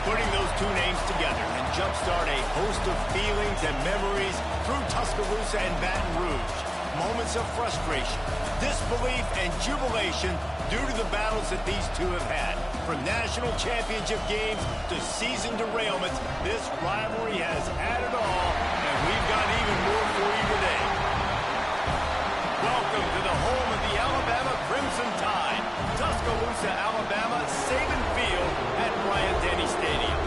Putting those two names together and jumpstart a host of feelings and memories through Tuscaloosa and Baton Rouge. Moments of frustration, disbelief, and jubilation due to the battles that these two have had. From national championship games to season derailments, this rivalry has had it all, and we've got even more for you today. Welcome to the home of the Alabama Crimson Tide, Tuscaloosa, Alabama, Saban Field at Bryant-Denny Stadium.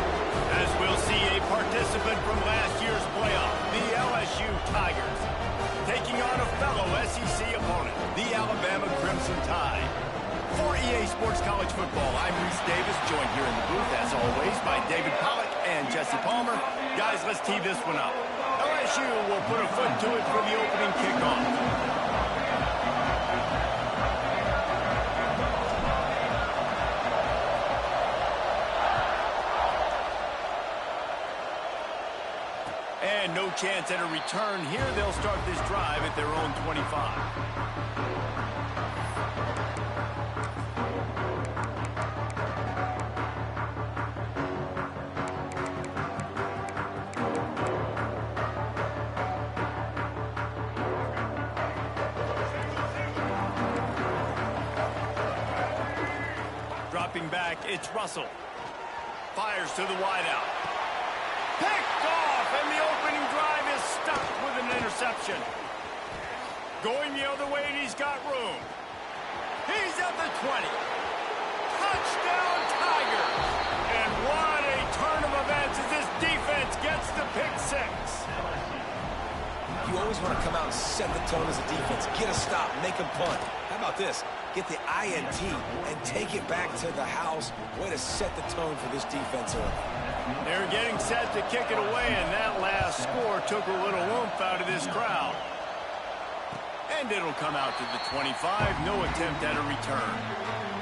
As we'll see a participant from last year's playoff, the LSU Tigers, taking on a fellow SEC opponent, the Alabama Crimson Tide. For EA Sports College Football, I'm Reese Davis, joined here in the booth, as always, by David Pollack and Jesse Palmer. Guys, let's tee this one up. LSU will put a foot to it for the opening kickoff. And no chance at a return here. They'll start this drive at their own 25. Dropping back, it's Russell. Fires to the wideout. Picked off, and the opening drive is stopped with an interception. Going the other way, and he's got room. He's at the 20. Touchdown, Tigers! And what a turn of events as this defense gets the pick six. You always want to come out and set the tone as a defense. Get a stop, make a punt. How about this? Get the INT and take it back to the house. Way to set the tone for this defense early. They're getting set to kick it away, and that last score took a little oomph out of this crowd. And it'll come out to the 25. No attempt at a return.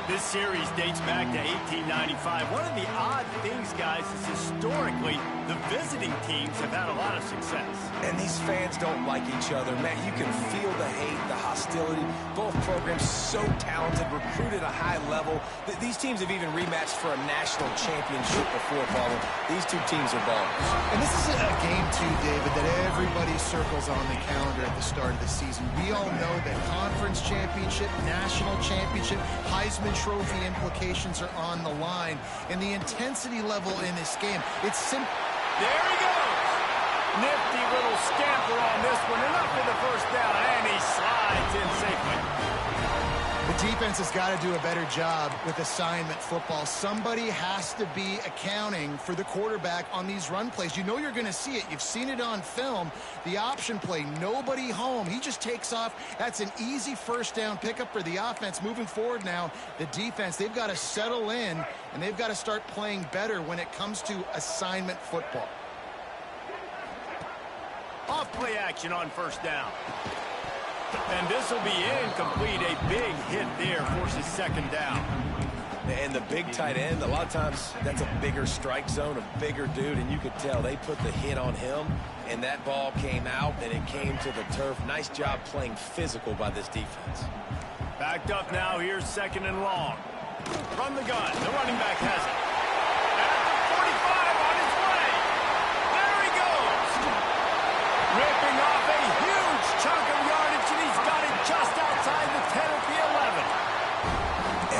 This series dates back to 1895. One of the odd things, guys, is historically the visiting teams have had a lot of success. And these fans don't like each other. Man, you can feel the hate, the hostility. Both programs so talented, recruited at a high level. These teams have even rematched for a national championship before, Bubba. These two teams are ballers. And this is a game, too, David, that everybody circles on the calendar at the start of the season. We all know that conference championship, national championship, Heisman Trophy implications are on the line. And the intensity level in this game, it's simple. There he goes. Nifty little scamper on this one. Enough for the first down, and he slides in safely. The defense has got to do a better job with assignment football. Somebody has to be accounting for the quarterback on these run plays. You know you're going to see it. You've seen it on film. The option play, nobody home. He just takes off. That's an easy first down pickup for the offense. Moving forward now, the defense, they've got to settle in, and they've got to start playing better when it comes to assignment football. Off play action on first down. And this will be incomplete. A big hit there forces second down. And the big tight end, a lot of times that's a bigger strike zone, a bigger dude, and you could tell they put the hit on him, and that ball came out, and it came to the turf. Nice job playing physical by this defense. Backed up now. Here's second and long. From the gun, the running back has it. At the 45 on his way. There he goes. Ripping off a huge chunk of yardage, and he's got it just outside the 10 at the 11.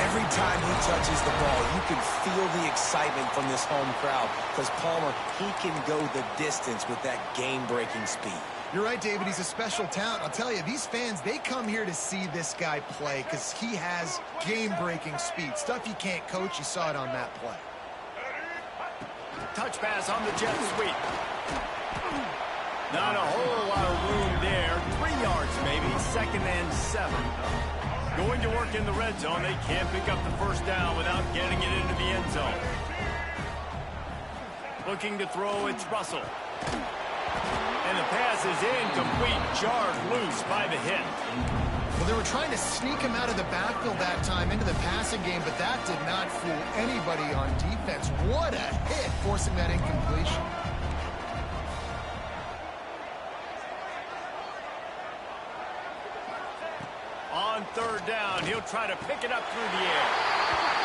Every time he touches the ball, you can feel the excitement from this home crowd because Palmer, he can go the distance with that game-breaking speed. You're right, David. He's a special talent. I'll tell you, these fans, they come here to see this guy play because he has game-breaking speed. Stuff you can't coach. You saw it on that play. Touch pass on the jet sweep. Not a whole lot of room there. 3 yards maybe. Second and 7. Going to work in the red zone. They can't pick up the first down without getting it into the end zone. Looking to throw, it's Russell. And the pass is incomplete, jarred loose by the hit. Well, they were trying to sneak him out of the backfield that time into the passing game, but that did not fool anybody on defense. What a hit, forcing that incompletion. On third down, he'll try to pick it up through the air.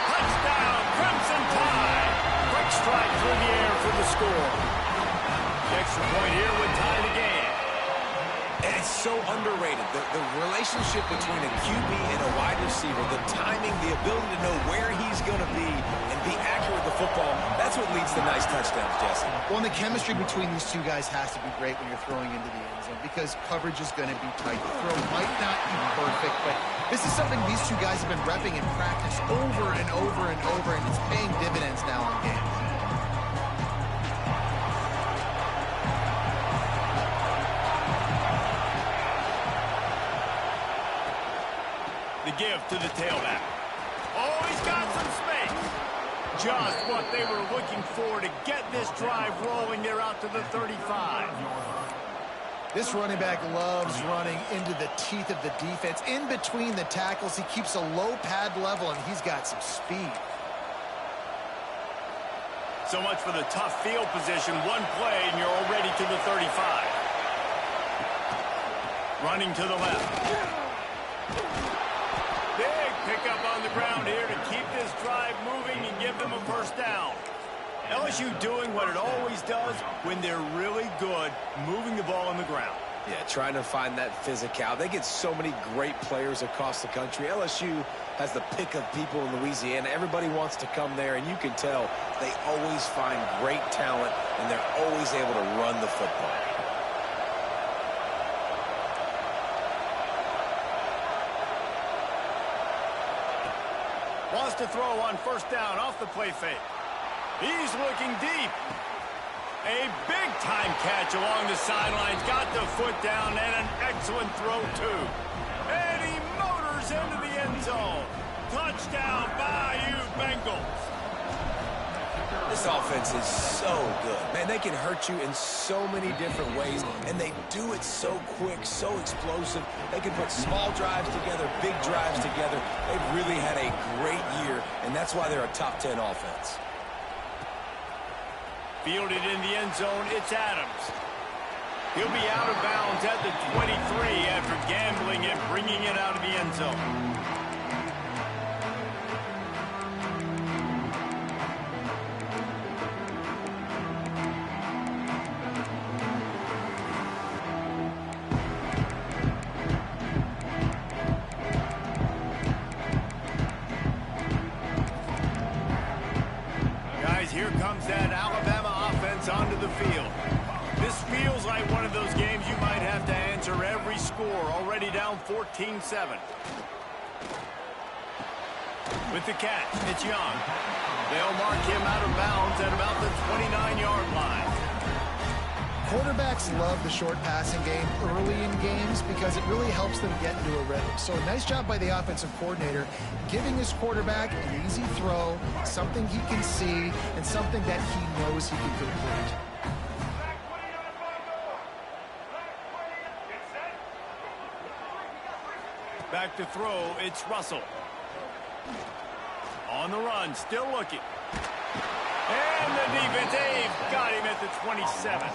Touchdown, Crimson Tide! Quick strike through the air for the score. The extra point here would tie the game. And it's so underrated. The relationship between a QB and a wide receiver, the timing, the ability to know where he's going to be and be accurate with the football, that's what leads to nice touchdowns, Jesse. Well, and the chemistry between these two guys has to be great when you're throwing into the end zone because coverage is going to be tight. The throw might not be perfect, but this is something these two guys have been repping in practice over and over and over, and it's paying dividends now in games. The give to the tailback. Oh, he's got some space. Just what they were looking for to get this drive rolling. They're out to the 35. This running back loves running into the teeth of the defense. In between the tackles, he keeps a low pad level, and he's got some speed. So much for the tough field position. One play, and you're already to the 35. Running to the left. Big pickup on the ground here to keep this drive moving and give them a first down. LSU doing what it always does when they're really good, moving the ball on the ground. Yeah, trying to find that physical. They get so many great players across the country. LSU has the pick of people in Louisiana. Everybody wants to come there, and you can tell they always find great talent, and they're always able to run the football. Wants to throw on first down off the play fake. He's looking deep. A big-time catch along the sidelines. Got the foot down and an excellent throw, too. And he motors into the end zone. Touchdown, Bayou Bengals. This offense is so good. Man, they can hurt you in so many different ways, and they do it so quick, so explosive. They can put small drives together, big drives together. They've really had a great year, and that's why they're a top 10 offense. Fielded in the end zone, it's Adams. He'll be out of bounds at the 23 after gambling and bringing it out of the end zone. Here comes that Alabama offense onto the field. This feels like one of those games you might have to answer every score. Already down 14-7. With the catch, it's Young. They'll mark him out of bounds at about the 29-yard line. Quarterbacks love the short passing game early in games because it really helps them get into a rhythm. So nice job by the offensive coordinator giving his quarterback an easy throw, something he can see, and something that he knows he can complete. Back to throw, it's Russell. On the run, still looking. And the defense, they've got him at the 27.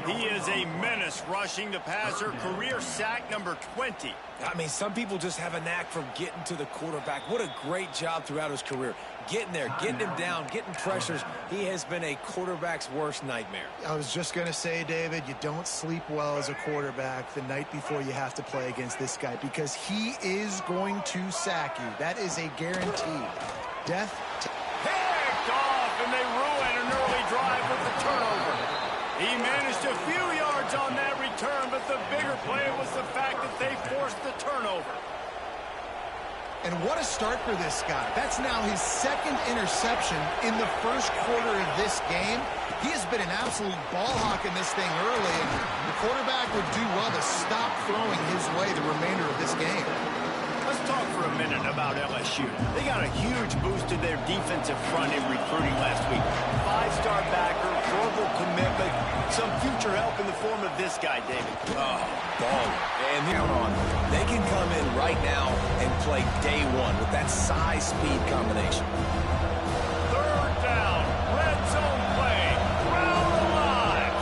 He is a menace rushing the passer. Career sack number 20. I mean, some people just have a knack for getting to the quarterback. What a great job throughout his career. Getting there, getting him down, getting pressures. He has been a quarterback's worst nightmare. I was just going to say, David, you don't sleep well as a quarterback the night before you have to play against this guy because he is going to sack you. That is a guarantee. Death. Picked off, and they ruin an early drive with the turnover. He managed a few yards on that return, but the bigger play was the fact that they forced the turnover. And what a start for this guy. That's now his second interception in the first quarter of this game. He has been an absolute ball hawk in this thing early, and the quarterback would do well to stop throwing his way the remainder of this game. Let's talk for a minute about LSU. They got a huge boost to their defensive front in recruiting last week. Five-star backer, verbal commitment, some future help in the form of this guy, David. Oh, baller. And count on them. They can come in right now and play day one with that size-speed combination. Third down, red zone play, crowd alive.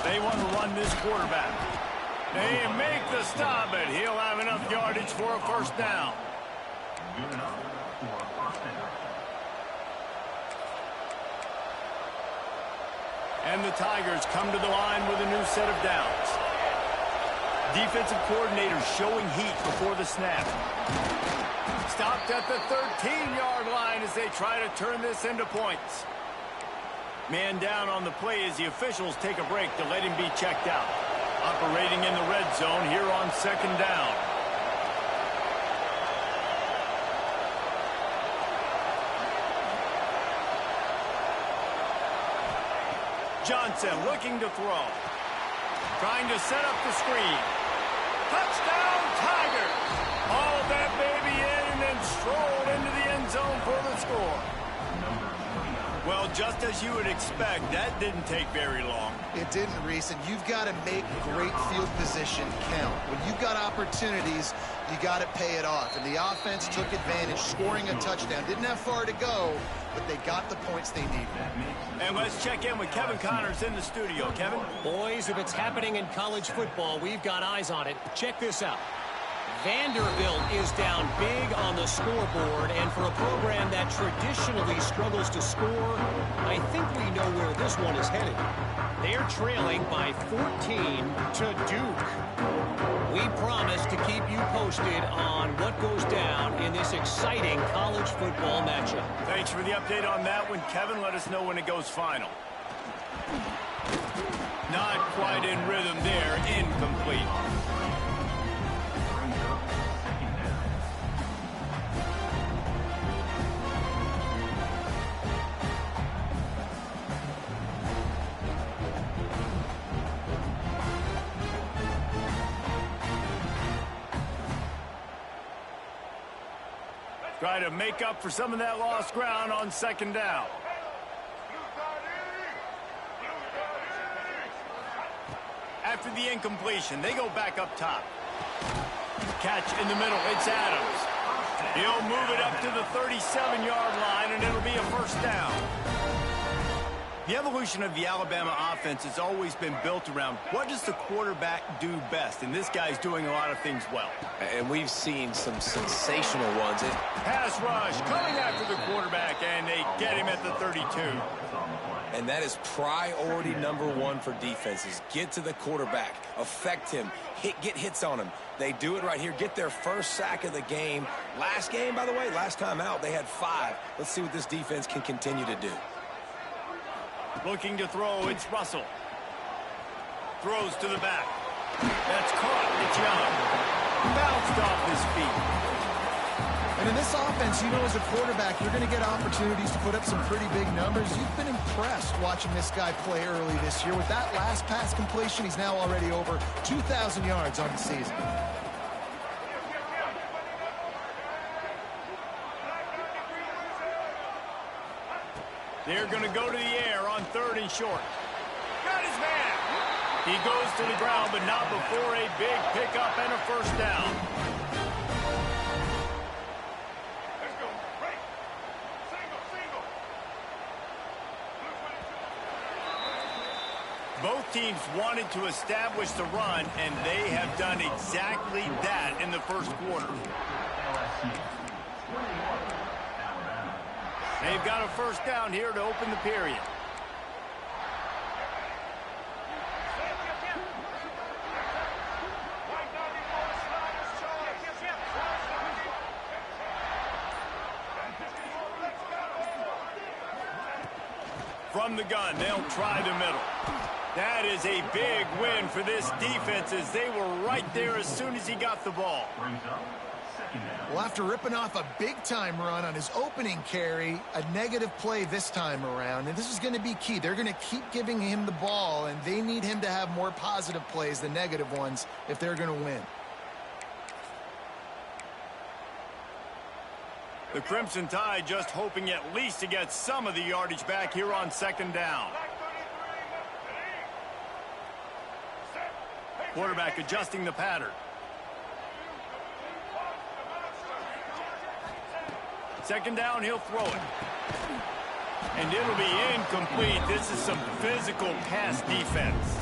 They want to run this quarterback. They make the stop, but he'll have enough yardage for a first down. And the Tigers come to the line with a new set of downs. Defensive coordinator showing heat before the snap. Stopped at the 13-yard line as they try to turn this into points. Man down on the play as the officials take a break to let him be checked out. Operating in the red zone here on second down. Johnson looking to throw. Trying to set up the screen. Touchdown, Tigers! Hauled that baby in and then strolled into the end zone for the score. Well, just as you would expect, that didn't take very long. It didn't, Reese, and you've got to make great field position count. When you've got opportunities, you got to pay it off. And the offense took advantage, scoring a touchdown. Didn't have far to go, but they got the points they needed. And let's check in with Kevin Connors in the studio. Kevin? Boys, if it's happening in college football, we've got eyes on it. Check this out. Vanderbilt is down big on the scoreboard, and for a program that traditionally struggles to score, I think we know where this one is headed. They're trailing by 14 to Duke. We promise to keep you posted on what goes down in this exciting college football matchup. Thanks for the update on that one, Kevin. Let us know when it goes final. Not quite in rhythm there. Incomplete. Try to make up for some of that lost ground on second down. After the incompletion, they go back up top. Catch in the middle, it's Adams. He'll move it up to the 37-yard line, and it'll be a first down. The evolution of the Alabama offense has always been built around what does the quarterback do best, and this guy's doing a lot of things well. And we've seen some sensational ones. Pass rush coming after the quarterback, and they get him at the 32. And that is priority number one for defenses. Get to the quarterback, affect him, get hits on him. They do it right here, get their first sack of the game. Last game, by the way, last time out, they had 5. Let's see what this defense can continue to do. Looking to throw, it's Russell. Throws to the back. That's caught. It's Young. Bounced off his feet. And in this offense, you know, as a quarterback, you're going to get opportunities to put up some pretty big numbers. You've been impressed watching this guy play early this year. With that last pass completion, he's now already over 2,000 yards on the season. They're going to go to the air on 3rd and short. Got his man. He goes to the ground, but not before a big pickup and a first down. Let's go. Break. Single. Both teams wanted to establish the run, and they have done exactly that in the first quarter. They've got a first down here to open the period. From the gun, they'll try the middle. That is a big win for this defense as they were right there as soon as he got the ball. Well, after ripping off a big-time run on his opening carry, a negative play this time around, and this is going to be key. They're going to keep giving him the ball, and they need him to have more positive plays than negative ones if they're going to win. The Crimson Tide just hoping at least to get some of the yardage back here on second down. Quarterback adjusting the pattern. Second down, he'll throw it. And it'll be incomplete. This is some physical pass defense.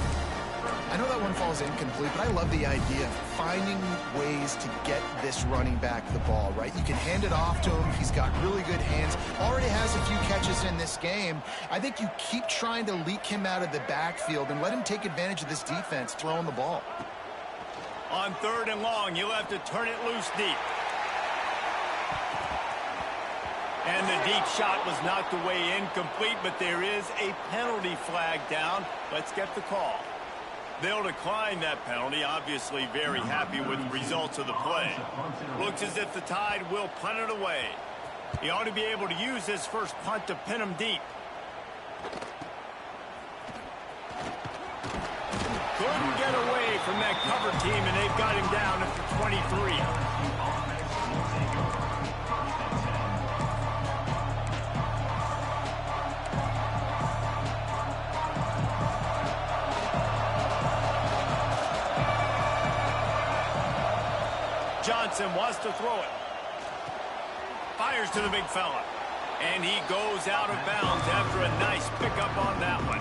I know that one falls incomplete, but I love the idea of finding ways to get this running back the ball, right? You can hand it off to him. He's got really good hands. Already has a few catches in this game. I think you keep trying to leak him out of the backfield and let him take advantage of this defense throwing the ball. On 3rd and long, you'll have to turn it loose deep. And the deep shot was knocked away incomplete, but there is a penalty flag down. Let's get the call. They'll decline that penalty, obviously very happy with the results of the play. Looks as if the Tide will punt it away. He ought to be able to use his first punt to pin him deep. Couldn't get away from that cover team, and they've got him down at the 23. Johnson wants to throw it. Fires to the big fella. And he goes out of bounds after a nice pickup on that one.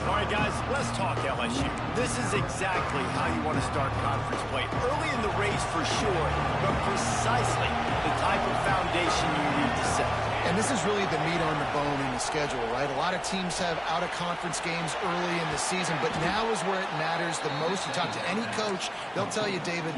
All right, guys, let's talk LSU. This is exactly how you want to start conference play. Early in the race for sure, but precisely the type of foundation you need to set. And this is really the meat on the bone in the schedule, right? A lot of teams have out-of-conference games early in the season, but now is where it matters the most. You talk to any coach, they'll tell you, David,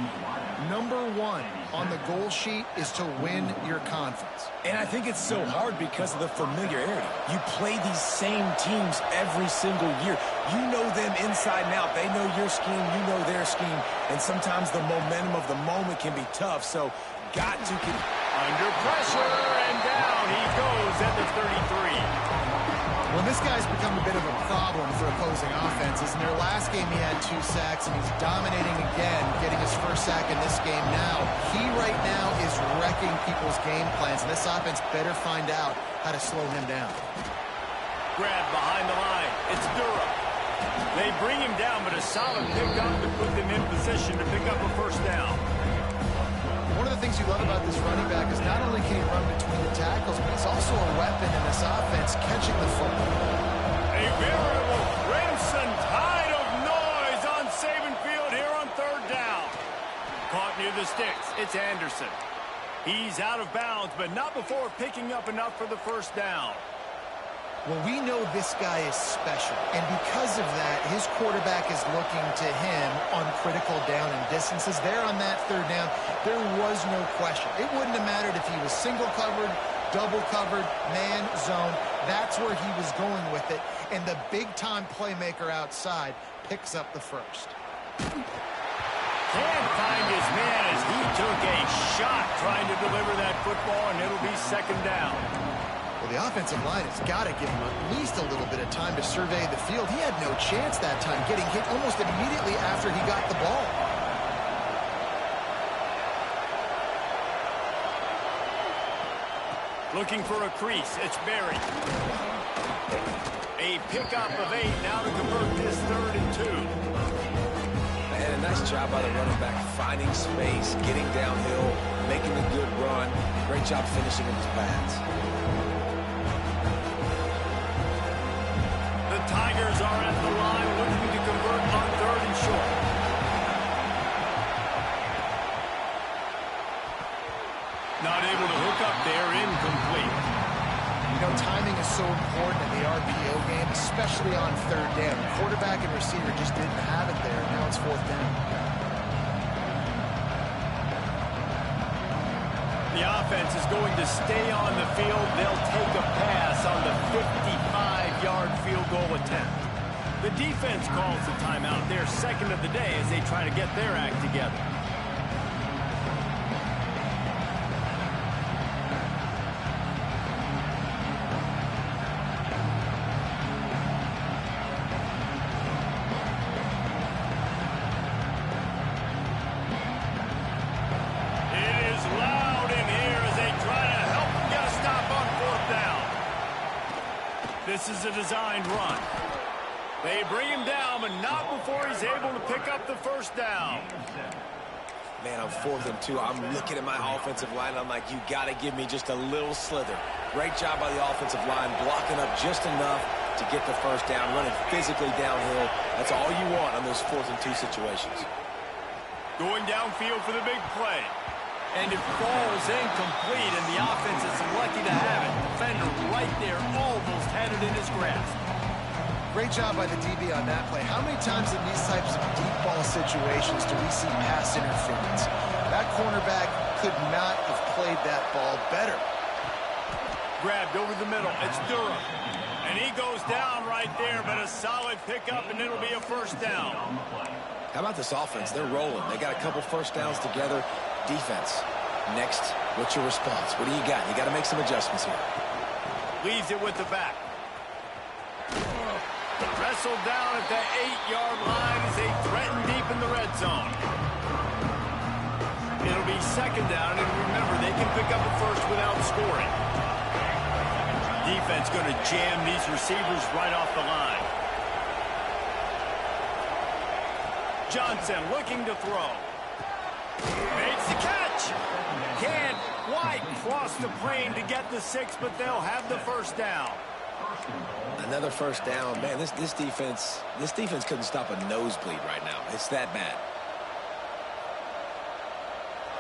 number one on the goal sheet is to win your conference. And I think it's so hard because of the familiarity. You play these same teams every single year. You know them inside and out. They know your scheme, you know their scheme, and sometimes the momentum of the moment can be tough, so got to get under pressure, and down he goes at the 33. Well, this guy's become a bit of a problem for opposing offenses. In their last game, he had 2 sacks, and he's dominating again, getting his first sack in this game now. He right now is wrecking people's game plans, and this offense better find out how to slow him down. Grab behind the line. It's Durham. They bring him down, but a solid pickup to put them in position to pick up a first down. One of the things you love about this running back is not only can he run between the tackles, but he's also a weapon in this offense, catching the football. A veritable Crimson Tide of noise on Saban Field here on 3rd down. Caught near the sticks. It's Anderson. He's out of bounds, but not before picking up enough for the first down. Well, we know this guy is special, and because of that, his quarterback is looking to him on critical down and distances. There on that 3rd down, there was no question. It wouldn't have mattered if he was single covered, double covered, man, zone. That's where he was going with it, and the big-time playmaker outside picks up the first. Can't find his man as he took a shot trying to deliver that football, and it'll be 2nd down. Well, the offensive line has got to give him at least a little bit of time to survey the field. He had no chance that time, getting hit almost immediately after he got the ball. Looking for a crease. It's Berry. A pickup of 8 now to convert this 3rd and 2. And a nice job by the running back, finding space, getting downhill, making a good run. Great job finishing in his pads. The Tigers are at the line looking to convert on 3rd and short. Not able to hook up there, incomplete. You know, timing is so important in the RPO game, especially on 3rd down. The quarterback and receiver just didn't have it there. Now it's 4th down. The offense is going to stay on the field. They'll take a pass on the 55-yard field goal attempt. The defense calls the timeout, their 2nd of the day, as they try to get their act together. This is a designed run. They bring him down, but not before he's able to pick up the first down. Man, on 4th and 2, I'm looking at my offensive line. I'm like, you got to give me just a little slither. Great job by the offensive line, blocking up just enough to get the first down, running physically downhill, That's all you want on those 4th and 2 situations. Going downfield for the big play. And it falls incomplete, and the offense is lucky to have it. Defender right there almost had it in his grasp. Great job by the DB on that play. How many times in these types of deep ball situations do we see pass interference? That cornerback could not have played that ball better. Grabbed over the middle. It's Durham. And he goes down right there, but a solid pickup, and it'll be a first down. How about this offense? They're rolling. They got a couple first downs together. Defense. Next, what's your response? What do you got? You got to make some adjustments here. Leaves it with the back. Wrestled down at the 8-yard line as they threaten deep in the red zone. It'll be second down, and remember, they can pick up a first without scoring. Defense going to jam these receivers right off the line. Johnson looking to throw. Makes the catch. Can't quite cross the plane to get the 6, but they'll have the first down. Another first down. Man, this defense couldn't stop a nosebleed right now. It's that bad.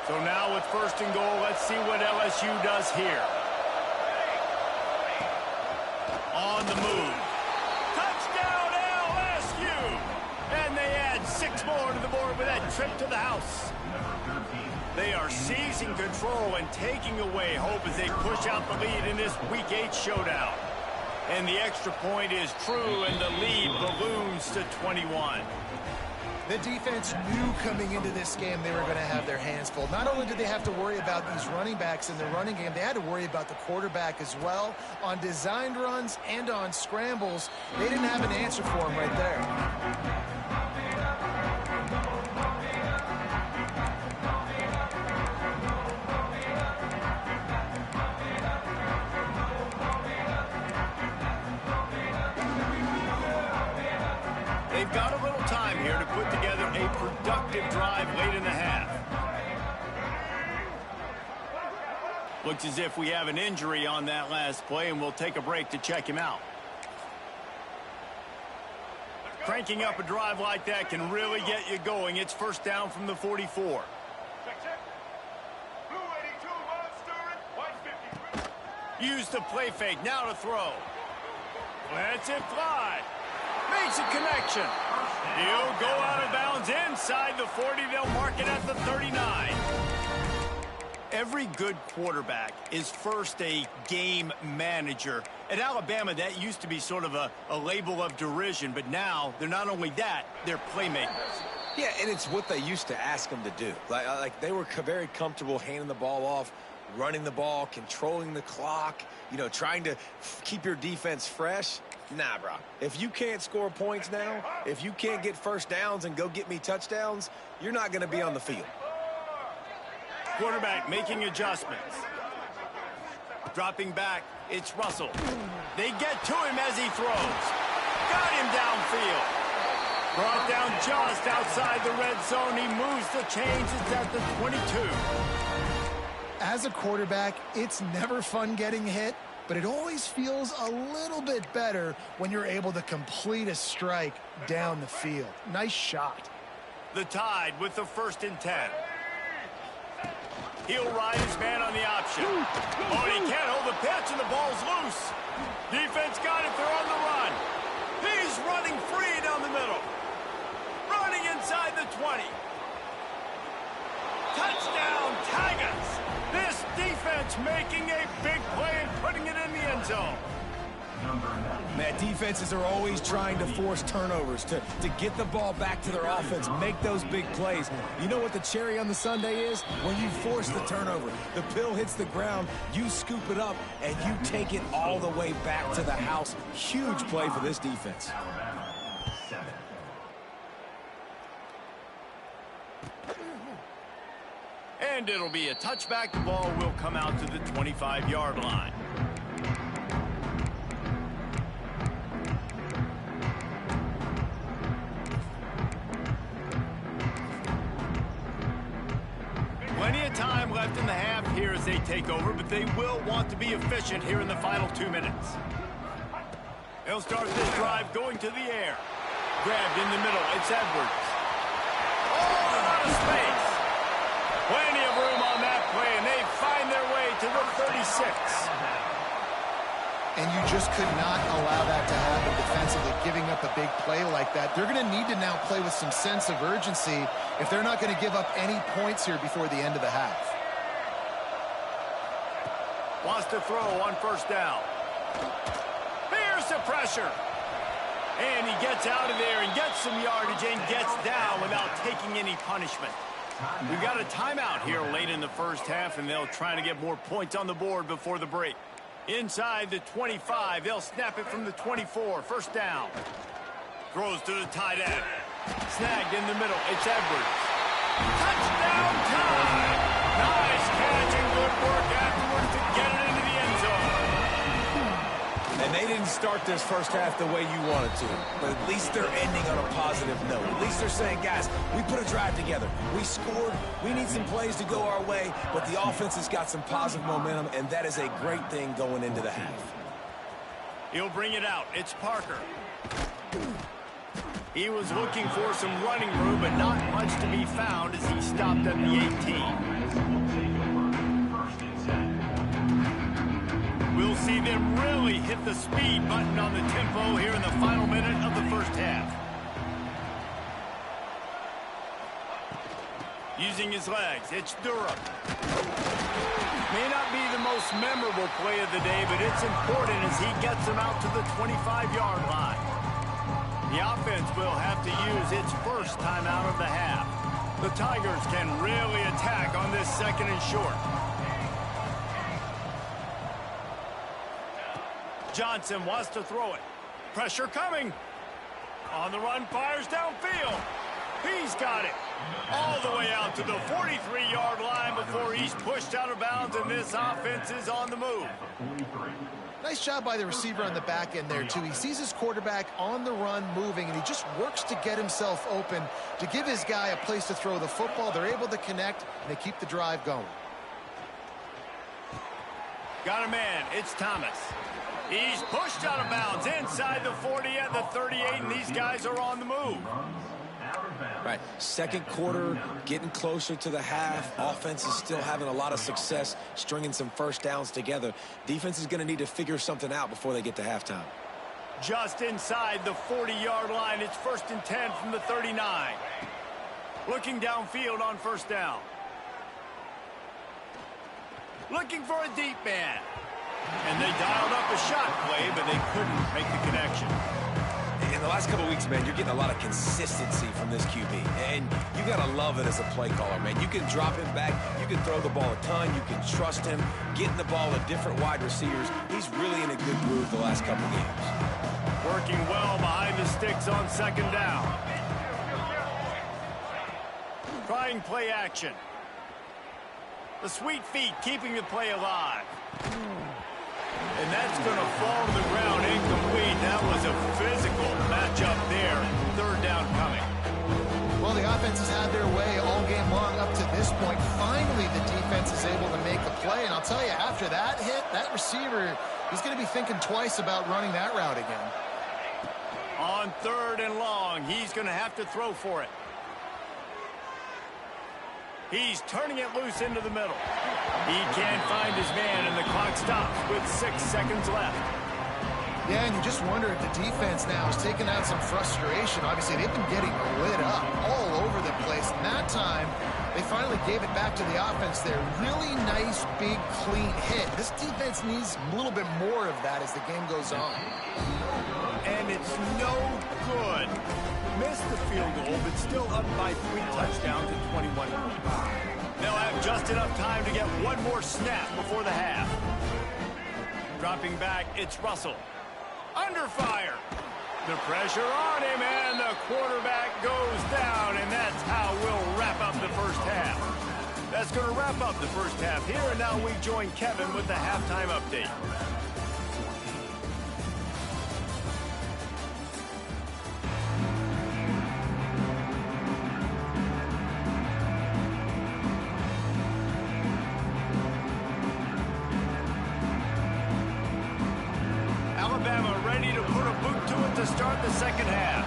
So now with first and goal, let's see what LSU does here. On the move. Touchdown LSU! And they add 6 more to the board with that trip to the house. They are seizing control and taking away hope as they push out the lead in this Week 8 showdown. And the extra point is true, and the lead balloons to 21. The defense knew coming into this game they were going to have their hands full. Not only did they have to worry about these running backs in the running game, they had to worry about the quarterback as well. On designed runs and on scrambles, they didn't have an answer for him right there. They've got a little time here to put together a productive drive late in the half. Looks as if we have an injury on that last play, and we'll take a break to check him out. Cranking up a drive like that can really get you going. It's first down from the 44. Use the play fake. Now to throw. Lets it fly. Makes a connection. He'll go out of bounds inside the 40. They'll mark it at the 39. Every good quarterback is first a game manager. At Alabama, that used to be sort of a label of derision, but now they're not only that, they're playmakers. Yeah, and it's what they used to ask them to do. Like they were very comfortable handing the ball off, running the ball, controlling the clock, trying to keep your defense fresh. Nah, bro. If you can't score points now, if you can't get first downs and go get me touchdowns, you're not going to be on the field. Quarterback making adjustments. Dropping back, it's Russell. They get to him as he throws. Got him downfield. Brought down just outside the red zone. He moves the chains. It's at the 22. As a quarterback, it's never fun getting hit, but it always feels a little bit better when you're able to complete a strike down the field. Nice shot. The Tide with the 1st and 10. He'll ride his man on the option. Oh, he can't hold the pitch, and the ball's loose. Defense got it. They're on the run. He's running free down the middle. Running inside the 20. Touchdown, Tigers. This defense making a big play and putting it in the end zone. Man, defenses are always trying to force turnovers, to get the ball back to their offense, make those big plays. You know what the cherry on the sundae is? When you force the turnover, the pill hits the ground, you scoop it up, and you take it all the way back to the house. Huge play for this defense. And it'll be a touchback. The ball will come out to the 25-yard line. Plenty of time left in the half here as they take over, but they will want to be efficient here in the final 2 minutes. They'll start this drive going to the air. Grabbed in the middle. It's Edwards. Oh, a lot of space. Plenty of room on that play, and they find their way to the 36. And you just could not allow that to happen defensively, giving up a big play like that. They're going to need to now play with some sense of urgency if they're not going to give up any points here before the end of the half. Wants to throw on first down. Here's the pressure. And he gets out of there and gets some yardage and gets down without taking any punishment. We've got a timeout here late in the first half, and they'll try to get more points on the board before the break. Inside the 25, they'll snap it from the 24. First down. Throws to the tight end. Snagged in the middle. It's Edwards. Touchdown time! Nice catch and good work afterwards to get it into the end zone. And they didn't start this first half the way you wanted to, but at least they're ending on a positive note. At least they're saying, guys, we put a drive together. We scored. We need some plays to go our way, but the offense has got some positive momentum, and that is a great thing going into the half. He'll bring it out. It's Parker. He was looking for some running room, but not much to be found as he stopped at the 18. We'll see them really hit the speed button on the tempo here in the final minute of the first half. Using his legs, it's Durham. May not be the most memorable play of the day, but it's important as he gets them out to the 25-yard line. The offense will have to use its first timeout of the half. The Tigers can really attack on this second and short. Johnson wants to throw it. Pressure coming. On the run, fires downfield. He's got it. All the way out to the 43-yard line before he's pushed out of bounds, and this offense is on the move. Nice job by the receiver on the back end there, too. He sees his quarterback on the run moving, and he just works to get himself open to give his guy a place to throw the football. They're able to connect, and they keep the drive going. Got a man. It's Thomas. He's pushed out of bounds inside the 40 at the 38, and these guys are on the move. Right, second quarter, getting closer to the half. Offense is still having a lot of success stringing some first downs together. Defense is going to need to figure something out before they get to halftime. Just inside the 40-yard line, it's 1st and 10 from the 39. Looking downfield on first down. Looking for a deep man. And they dialed up a shot play, but they couldn't make the connection. In the last couple of weeks, man, you're getting a lot of consistency from this QB. And you got to love it as a play caller, man. You can drop him back. You can throw the ball a ton. You can trust him, getting the ball to different wide receivers. He's really in a good groove the last couple of games. Working well behind the sticks on second down. Trying play action. The sweet feet keeping the play alive. And that's going to fall to the ground incomplete. That was a physical matchup there. Third down coming. Well, the offense has had their way all game long up to this point. Finally, the defense is able to make a play. And I'll tell you, after that hit, that receiver, he's going to be thinking twice about running that route again. On 3rd and long, he's going to have to throw for it. He's turning it loose into the middle. He can't find his man, and the clock stops with 6 seconds left. Yeah, and you just wonder if the defense now is taking out some frustration. Obviously, they've been getting lit up all over the place. And that time, they finally gave it back to the offense there. Really nice, big, clean hit. This defense needs a little bit more of that as the game goes on. And it's no good. Missed the field goal, but still up by 3 touchdowns and 21 points. They'll have just enough time to get one more snap before the half. Dropping back, it's Russell. Under fire. The pressure on him, and the quarterback goes down, and that's how we'll wrap up the first half. That's going to wrap up the first half here, and now we join Kevin with the halftime update. Alabama ready to put a boot to it to start the second half.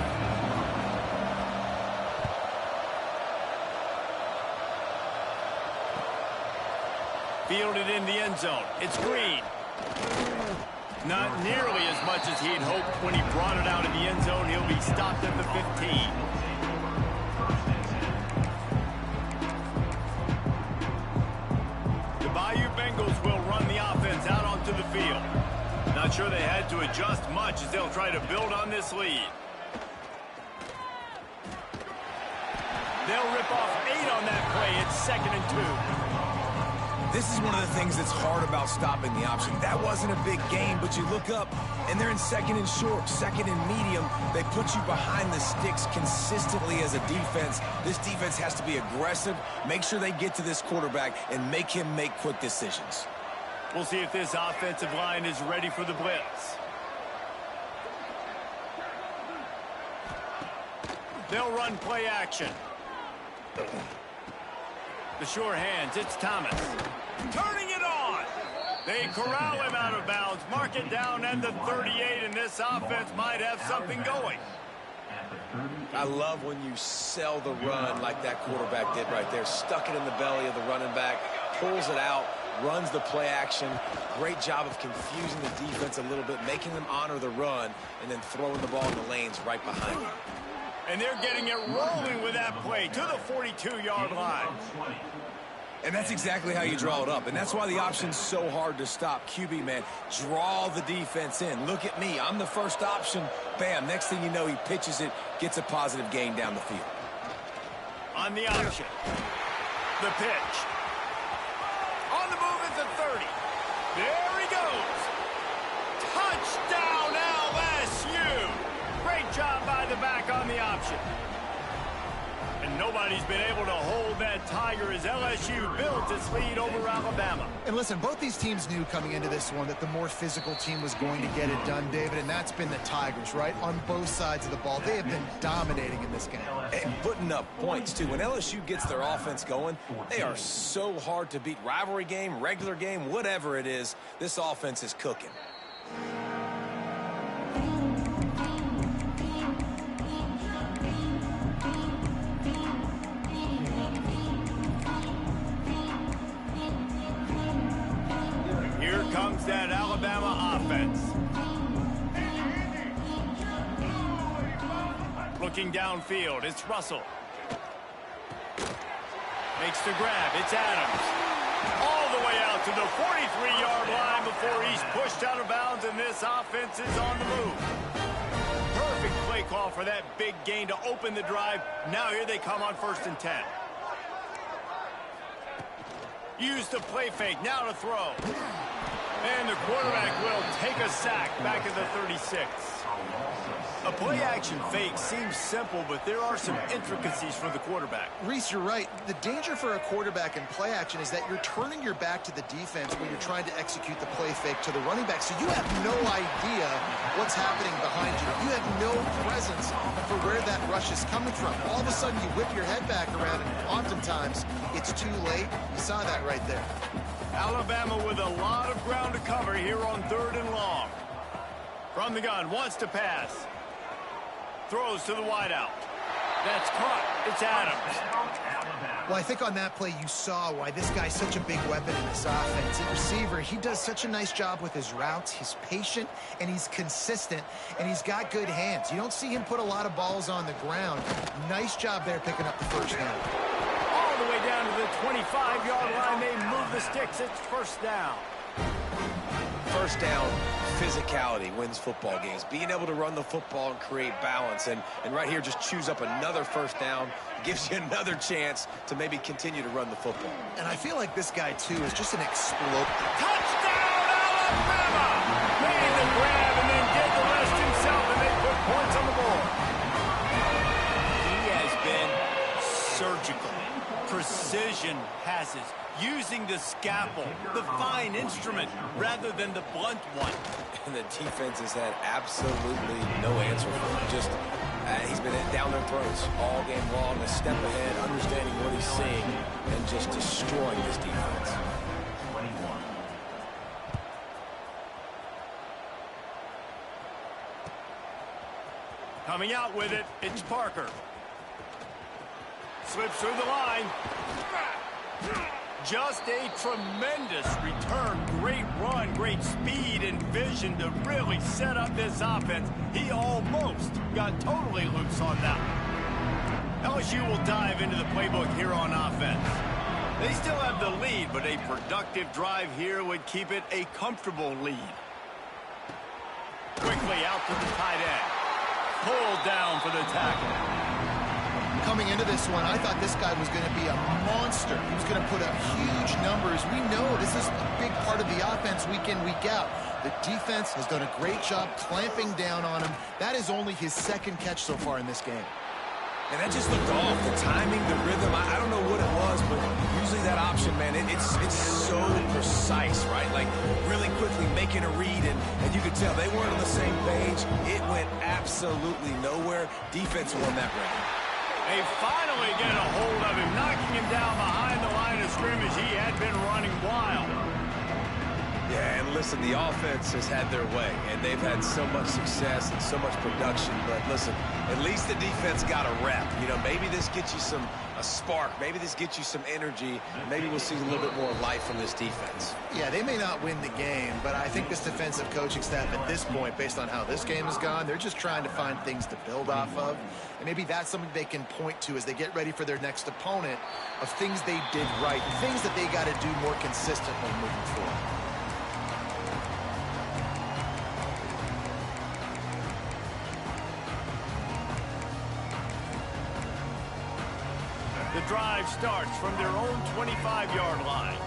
Fielded in the end zone. It's Green. Not nearly as much as he'd hoped when he brought it out in the end zone. He'll be stopped at the 15. The Bayou Bengals will run the offense out onto the field. Not sure they had to adjust much as they'll try to build on this lead. They'll rip off 8 on that play. It's 2nd and 2. This is one of the things that's hard about stopping the option. That wasn't a big gain, but you look up, and they're in 2nd and short, 2nd and medium. They put you behind the sticks consistently as a defense. This defense has to be aggressive, make sure they get to this quarterback, and make him make quick decisions. We'll see if this offensive line is ready for the blitz. They'll run play action. The sure hands, it's Thomas. Turning it on. They corral him out of bounds, mark it down at the 38, and this offense might have something going. I love when you sell the run like that quarterback did right there. Stuck it in the belly of the running back, pulls it out, runs the play action. Great job of confusing the defense a little bit, making them honor the run, and then throwing the ball in the lanes right behind them. And they're getting it rolling with that play to the 42-yard line. And that's exactly how you draw it up. And that's why the option's so hard to stop. QB, man, draw the defense in. Look at me. I'm the first option. Bam. Next thing you know, he pitches it, gets a positive gain down the field. On the option. The pitch. On the move at the 30. There he goes. Touchdown, LSU. Great job by the back on the option. And nobody's been able to hold that Tiger as LSU built its lead over Alabama. And listen, both these teams knew coming into this one that the more physical team was going to get it done, David, and that's been the Tigers, right? On both sides of the ball. They have been dominating in this game. And putting up points, too. When LSU gets their offense going, they are so hard to beat. Rivalry game, regular game, whatever it is, this offense is cooking. Comes that Alabama offense. Looking downfield, it's Russell. Makes the grab, it's Adams. All the way out to the 43-yard line before he's pushed out of bounds, and this offense is on the move. Perfect play call for that big gain to open the drive. Now here they come on 1st and 10. Use the play fake, now to throw. And the quarterback will take a sack back at the 36. A play-action fake seems simple, but there are some intricacies for the quarterback. Reese, you're right. The danger for a quarterback in play action is that you're turning your back to the defense when you're trying to execute the play fake to the running back. So you have no idea what's happening behind you. You have no presence for where that rush is coming from. All of a sudden, you whip your head back around, and oftentimes it's too late. You saw that right there. Alabama with a lot of ground to cover here on 3rd and long. From the gun, wants to pass. Throws to the wideout. That's caught. It's Adams. Well, I think on that play you saw why this guy's such a big weapon in this offense. At receiver, he does such a nice job with his routes. He's patient, and he's consistent, and he's got good hands. You don't see him put a lot of balls on the ground. Nice job there picking up the first down. All the way down to the 25-yard line. They move the sticks. It's 1st down. First down, physicality wins football games. Being able to run the football and create balance. And right here, just choose up another 1st down. Gives you another chance to maybe continue to run the football. And I feel like this guy, too, is just an exploder. Touchdown, Alabama! Made the grab and then did the rest himself, and they put points on the board. He has been surgical. Precision passes, using the scalpel, the fine instrument, rather than the blunt one. And the defense has had absolutely no answer for him. Just, he's been down their throats all game long, a step ahead, understanding what he's seeing, and just destroying this defense. Coming out with it, it's Parker. Slips through the line. Just a tremendous return. Great run, great speed and vision to really set up this offense. He almost got totally loose on that one. LSU will dive into the playbook here on offense. They still have the lead, but a productive drive here would keep it a comfortable lead. Quickly out to the tight end. Pulled down for the tackle. Coming into this one, I thought this guy was going to be a monster. He was going to put up huge numbers. We know this is a big part of the offense week in, week out. The defense has done a great job clamping down on him. That is only his second catch so far in this game. And that just looked off. The timing, the rhythm, I don't know what it was, but usually that option, man, it's so precise, right? Like really quickly making a read, and you could tell they weren't on the same page. It went absolutely nowhere. Defense won that round. They finally get a hold of him, knocking him down behind the line of scrimmage. He had been running wild. Yeah, and listen, the offense has had their way, and they've had so much success and so much production. But listen, at least the defense got a rep. You know, maybe this gets you a spark. Maybe this gets you some energy. Maybe we'll see a little bit more life from this defense. Yeah, they may not win the game, but I think this defensive coaching staff at this point, based on how this game has gone, they're just trying to find things to build off of. And maybe that's something they can point to as they get ready for their next opponent of things they did right, things that they got to do more consistently moving forward. The drive starts from their own 25-yard line.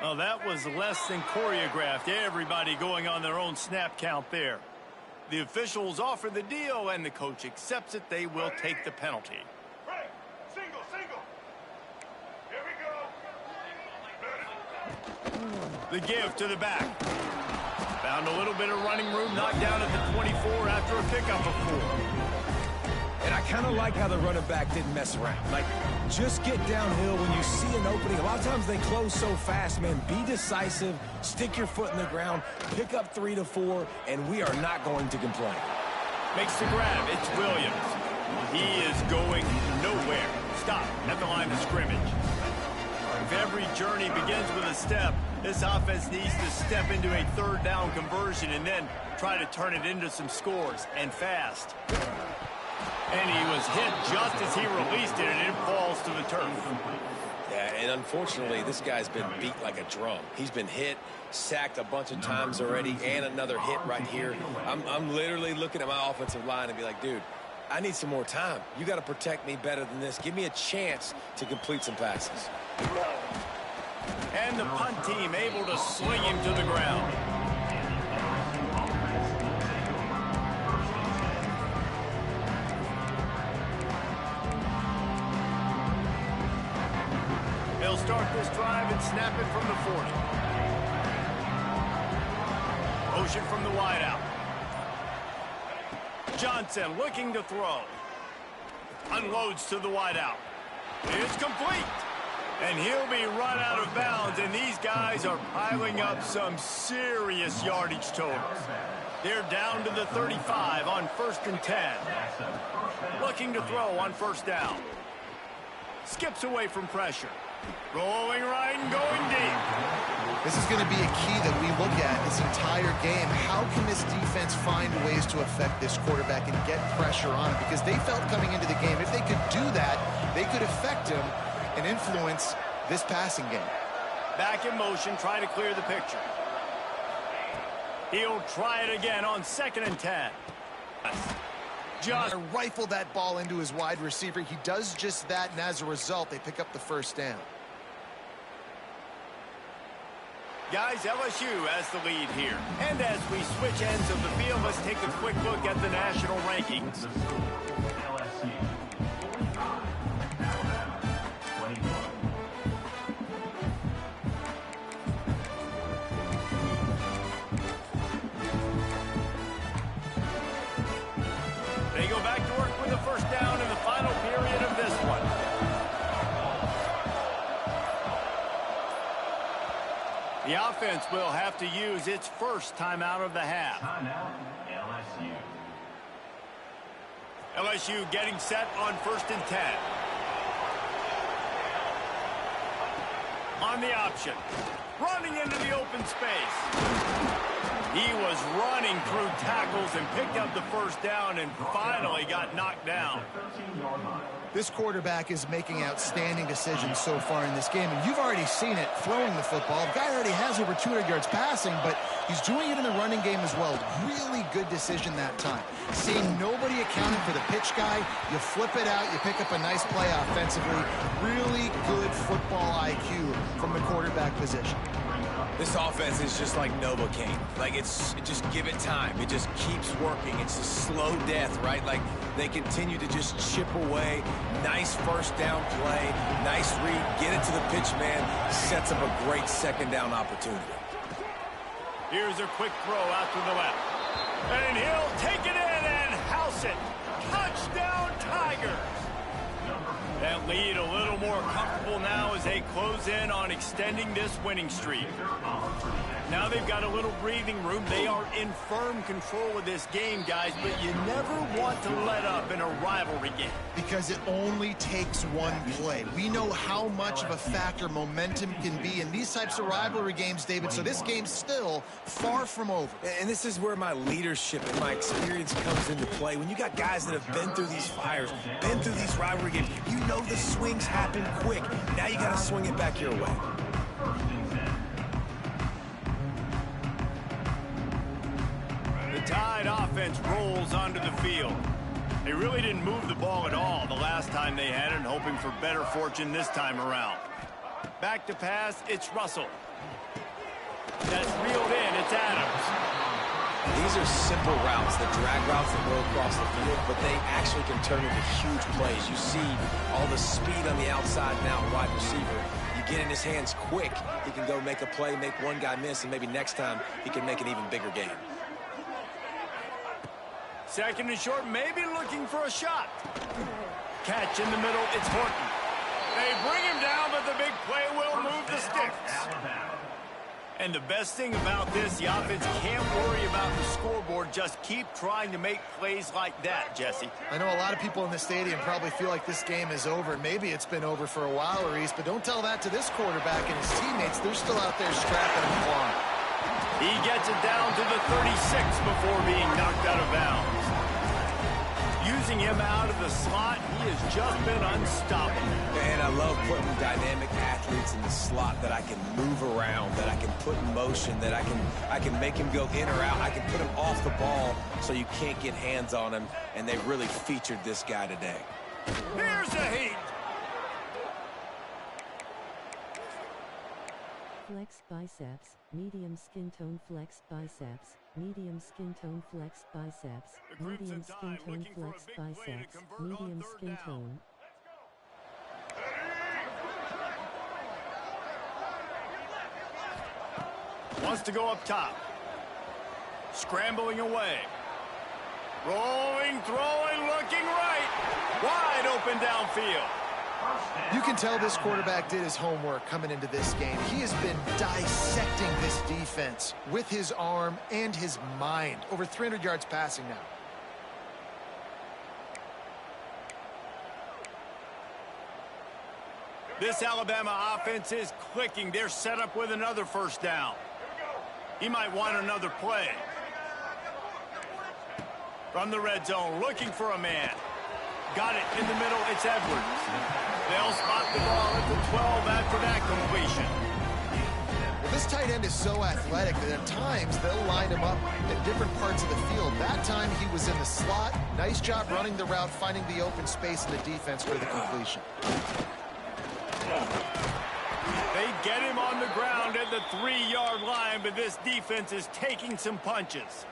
Well, that was less than choreographed. Everybody going on their own snap count there. The officials offer the deal, and the coach accepts it. They will take the penalty. The give to the back. Found a little bit of running room, knocked down at the 24 after a pickup of 4. And I kind of like how the running back didn't mess around. Like, just get downhill when you see an opening. A lot of times they close so fast, man. Be decisive, stick your foot in the ground, pick up 3 to 4, and we are not going to complain. Makes the grab. It's Williams. He is going nowhere. Stop at the line of scrimmage. If every journey begins with a step, this offense needs to step into a third down conversion and then try to turn it into some scores, and fast. And he was hit just as he released it, and it falls to the turf. Yeah, and unfortunately, this guy's been beat like a drum. He's been hit, sacked a bunch of times already, and another hit right here. I'm literally looking at my offensive line and be like, dude, I need some more time. You got to protect me better than this. Give me a chance to complete some passes. And the punt team able to sling him to the ground. They'll start this drive and snap it from the 40. Motion from the wideout. Johnson looking to throw. Unloads to the wideout. It's complete. And he'll be run out of bounds, and these guys are piling up some serious yardage totals. They're down to the 35 on 1st and 10. Looking to throw on 1st down. Skips away from pressure. Rolling right and going deep. This is going to be a key that we look at this entire game. How can this defense find ways to affect this quarterback and get pressure on him? Because they felt coming into the game, if they could do that, they could affect him and influence this passing game. Back in motion, try to clear the picture. He'll try it again on 2nd and 10. Just rifle that ball into his wide receiver. He does just that, and as a result, they pick up the 1st down. Guys, LSU has the lead here. And as we switch ends of the field, let's take a quick look at the national rankings. They go back to work with the 1st down in the final period of this one. offense will have to use its first timeout of the half. LSU getting set on 1st and 10. On the option. Running into the open space. He was running through tackles and picked up the first down and finally got knocked down. This quarterback is making outstanding decisions so far in this game, and you've already seen it throwing the football. The guy already has over 200 yards passing, but he's doing it in the running game as well. Really good decision that time. Seeing nobody accounting for the pitch guy, you flip it out, you pick up a nice play offensively. Really good football IQ from the quarterback position. This offense is just like Novocaine. Like, just give it time. It just keeps working. It's a slow death, right? Like, they continue to just chip away. Nice first down play. Nice read. Get it to the pitch man. Sets up a great second down opportunity. Here's a quick throw out to the left. And he'll take it in and house it. Touchdown, Tigers. That lead a little more comfortable now as they close in on extending this winning streak. Now they've got a little breathing room. They are in firm control of this game, guys, but you never want to let up in a rivalry game. Because it only takes one play. We know how much of a factor momentum can be in these types of rivalry games, David, so this game's still far from over. And this is where my leadership and my experience comes into play. When you got guys that have been through these fires, been through these rivalry games, you know the swings happen quick. Now you got to swing it back your way. The Tide offense rolls onto the field. They really didn't move the ball at all the last time they had it, and hoping for better fortune this time around. Back to pass, it's Russell. That's reeled in, it's Adams. These are simple routes, the drag routes that go across the field, but they actually can turn into huge plays. You see all the speed on the outside now, wide receiver. You get in his hands quick, he can go make a play, make one guy miss, and maybe next time he can make an even bigger game. Second and short, maybe looking for a shot. Catch in the middle, it's Horton. They bring him down, but the big play will move the sticks. And the best thing about this, the offense can't worry about the scoreboard. Just keep trying to make plays like that, Jesse. I know a lot of people in the stadium probably feel like this game is over. Maybe it's been over for a while, Reese, but don't tell that to this quarterback and his teammates. They're still out there scrapping and clawing. He gets it down to the 36 before being knocked out of bounds. Using him out of the slot, he has just been unstoppable. And I love putting dynamic athletes in the slot that I can move around, that I can put in motion, that I can make him go in or out. I can put him off the ball so you can't get hands on him, and they really featured this guy today. Here's the heat. Flex biceps, medium skin tone flex biceps, medium skin tone flex biceps, medium skin tone flex biceps, medium skin tone. Wants to go up top. Scrambling away. Rolling, throwing, looking right. Wide open downfield. You can tell this quarterback did his homework coming into this game. He has been dissecting this defense with his arm and his mind. Over 300 yards passing now. This Alabama offense is clicking. They're set up with another first down. He might want another play. From the red zone, looking for a man. Got it in the middle, it's Edwards. They'll spot the ball at the 12 after that completion. Well, this tight end is so athletic that at times they'll line him up at different parts of the field. That time he was in the slot. Nice job running the route, finding the open space in the defense for the completion. They get him on the ground at the 3-yard line, but this defense is taking some punches.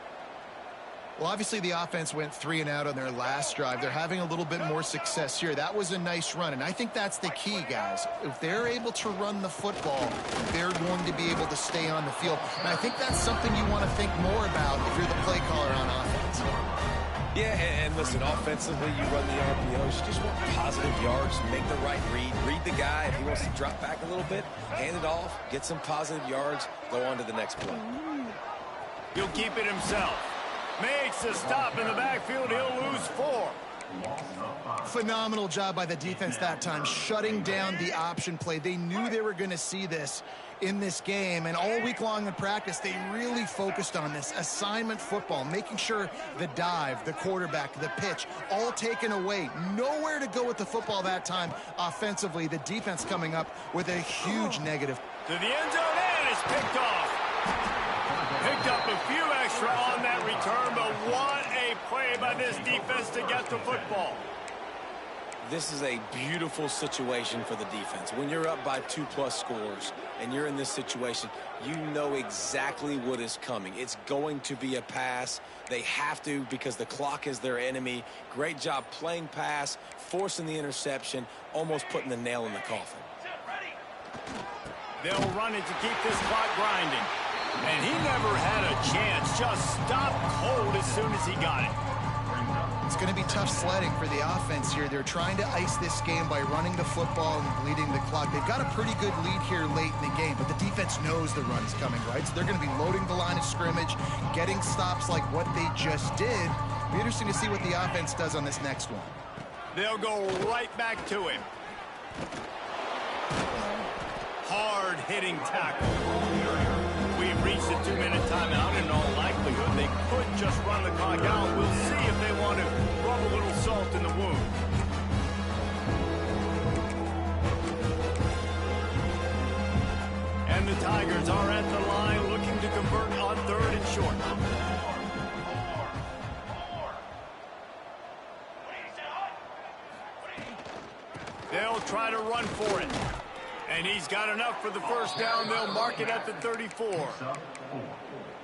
Well, obviously the offense went 3 and out on their last drive. They're having a little bit more success here. That was a nice run, and I think that's the key, guys. If they're able to run the football, they're going to be able to stay on the field. And I think that's something you want to think more about if you're the play caller on offense. Yeah, and listen, offensively, you run the RPOs. You just want positive yards, make the right read the guy. If he wants to drop back a little bit, hand it off, get some positive yards, go on to the next play. He'll keep it himself. Makes a stop in the backfield. He'll lose 4. Phenomenal job by the defense that time, shutting down the option play. They knew they were going to see this in this game, and all week long in practice, they really focused on this assignment football, making sure the dive, the quarterback, the pitch, all taken away. Nowhere to go with the football that time offensively. The defense coming up with a huge negative. To the end zone, and it's picked off. Picked up a few extra on that return, but what a play by this defense to get the football. This is a beautiful situation for the defense. When you're up by 2+ scores and you're in this situation, you know exactly what is coming. It's going to be a pass. They have to because the clock is their enemy. Great job playing pass, forcing the interception, almost putting the nail in the coffin. They'll run it to keep this clock grinding. And he never had a chance. Just stopped cold as soon as he got it. It's going to be tough sledding for the offense here. They're trying to ice this game by running the football and bleeding the clock. They've got a pretty good lead here late in the game, but the defense knows the run's coming, right? So they're going to be loading the line of scrimmage, getting stops like what they just did. It'll be interesting to see what the offense does on this next one. They'll go right back to him. Hard-hitting tackle. We've reached the 2-minute timeout. In all likelihood, they could just run the clock out. We'll see if they want to rub a little salt in the wound. And the Tigers are at the line looking to convert on 3rd and short. They'll try to run for it. And he's got enough for the first down. They'll mark it at the 34.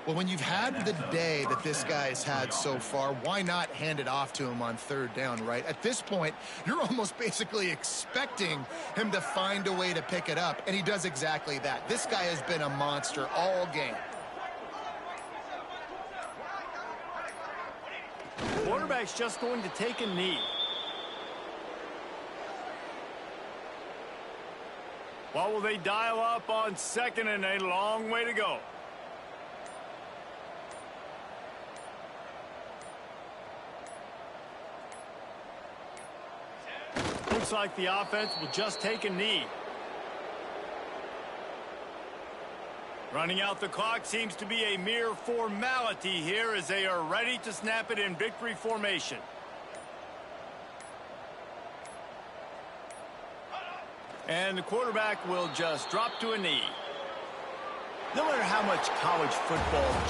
Well, when you've had the day that this guy's had so far, why not hand it off to him on 3rd down, right? At this point, you're almost basically expecting him to find a way to pick it up, and he does exactly that. This guy has been a monster all game. The quarterback's just going to take a knee. What will they dial up on 2nd and a long way to go? Looks like the offense will just take a knee. Running out the clock seems to be a mere formality here as they are ready to snap it in victory formation. And the quarterback will just drop to a knee. No matter how much college football